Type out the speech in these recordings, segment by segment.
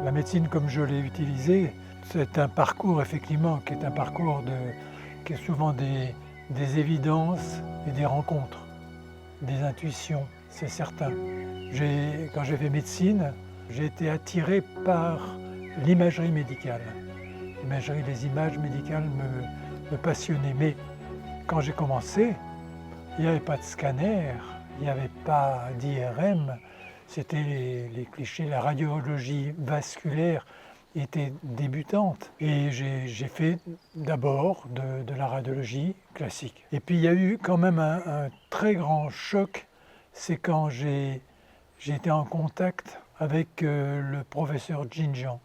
La médecine comme je l'ai utilisée, c'est un parcours effectivement qui est un parcours qui est souvent des évidences et des rencontres, des intuitions, c'est certain. Quand j'ai fait médecine, j'ai été attiré par l'imagerie médicale. Les images médicales me passionnaient. Mais quand j'ai commencé, il n'y avait pas de scanner, il n'y avait pas d'IRM, c'était les clichés, la radiologie vasculaire était débutante. Et j'ai fait d'abord de la radiologie classique. Et puis il y a eu quand même un très grand choc, c'est quand j'ai été en contact avec le professeur Jinjiang.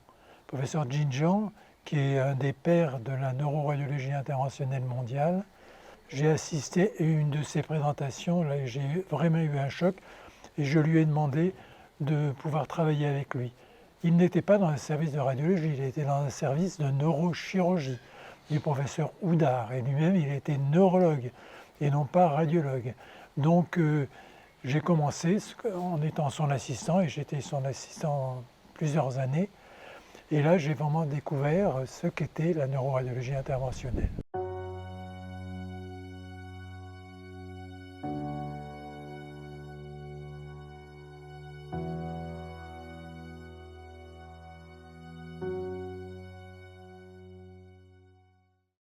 Le professeur Jinjiang, qui est un des pères de la neuroradiologie interventionnelle mondiale. J'ai assisté à une de ses présentations, là j'ai vraiment eu un choc et je lui ai demandé de pouvoir travailler avec lui. Il n'était pas dans un service de radiologie, il était dans un service de neurochirurgie du professeur Houdard et lui-même il était neurologue et non pas radiologue. Donc j'ai commencé en étant son assistant et j'étais son assistant plusieurs années et là j'ai vraiment découvert ce qu'était la neuroradiologie interventionnelle.